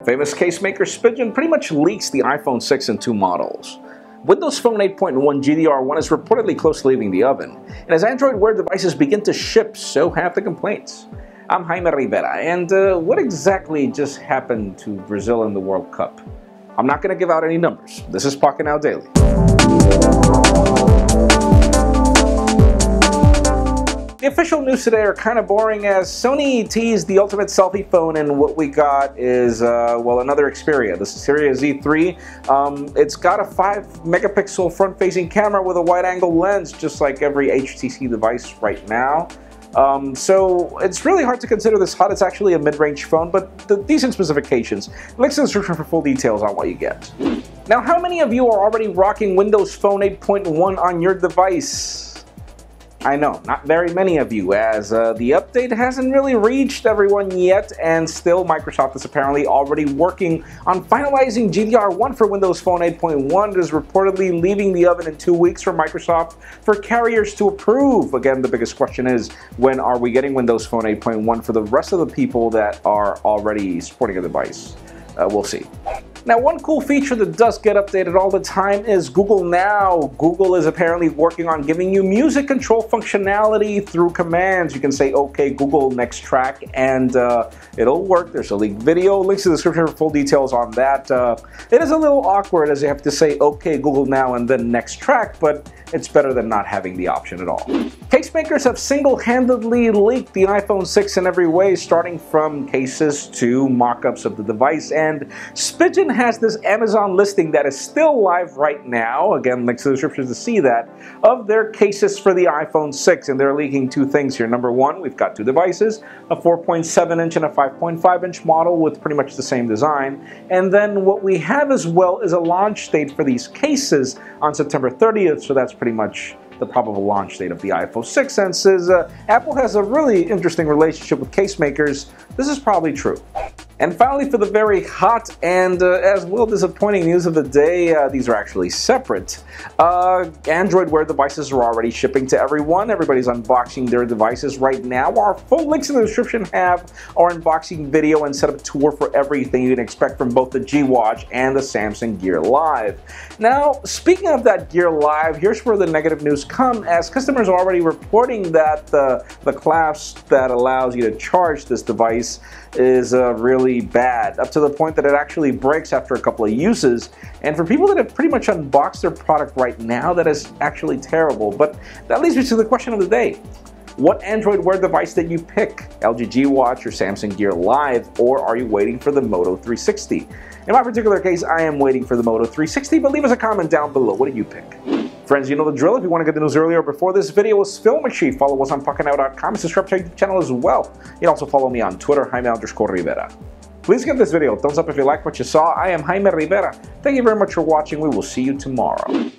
Famous case maker Spigen pretty much leaks the iPhone 6 in two models. Windows Phone 8.1 GDR1 is reportedly close to leaving the oven, and as Android Wear devices begin to ship, so have the complaints. I'm Jaime Rivera, and what exactly just happened to Brazil in the World Cup? I'm not going to give out any numbers. This is Pocketnow Daily. The official news today are kind of boring, as Sony teased the ultimate selfie phone, and what we got is, well, another Xperia. This is Xperia Z3. It's got a 5-megapixel front-facing camera with a wide-angle lens, just like every HTC device right now. So it's really hard to consider this hot. It's actually a mid-range phone, but the decent specifications. Links in the description for full details on what you get. Now, how many of you are already rocking Windows Phone 8.1 on your device? I know, not very many of you, as the update hasn't really reached everyone yet, and still Microsoft is apparently already working on finalizing GDR1 for Windows Phone 8.1. It is reportedly leaving the oven in 2 weeks for Microsoft for carriers to approve. Again, the biggest question is, when are we getting Windows Phone 8.1 for the rest of the people that are already supporting a device? We'll see. Now, one cool feature that does get updated all the time is Google Now. Google is apparently working on giving you music control functionality through commands. You can say, "Okay, Google, next track," and it'll work. There's a leaked video. Links in the description for full details on that. It is a little awkward, as you have to say, "Okay, Google Now," and then next track, but it's better than not having the option at all. Case makers have single-handedly leaked the iPhone 6 in every way, starting from cases to mock-ups of the device, and Spigen has this Amazon listing that is still live right now, again, links in the description to see that, of their cases for the iPhone 6, and they're leaking two things here. Number one, we've got two devices, a 4.7-inch and a 5.5-inch model with pretty much the same design, and then what we have as well is a launch date for these cases on September 30th, so that's pretty much the probable launch date of the iPhone 6, and since Apple has a really interesting relationship with case makers, this is probably true. And finally, for the very hot and as well disappointing news of the day, these are actually separate. Android Wear devices are already shipping to everyone. Everybody's unboxing their devices right now. Our full links in the description have our unboxing video and setup tour for everything you can expect from both the G Watch and the Samsung Gear Live. Now, speaking of that Gear Live, here's where the negative news comes, as customers are already reporting that the clasp that allows you to charge this device is really bad, up to the point that it actually breaks after a couple of uses. And for people that have pretty much unboxed their product right now, that is actually terrible. But that leads me to the question of the day. What Android Wear device did you pick? LG G Watch or Samsung Gear Live, or are you waiting for the Moto 360? In my particular case, I am waiting for the Moto 360, but leave us a comment down below. What did you pick? Friends, you know the drill. If you want to get the news earlier before this video is filmed, make sure you follow us on Pocketnow.com and subscribe to our YouTube channel as well. You can also follow me on Twitter, Jaime_Rivera. Please give this video a thumbs up if you like what you saw. I am Jaime Rivera. Thank you very much for watching. We will see you tomorrow.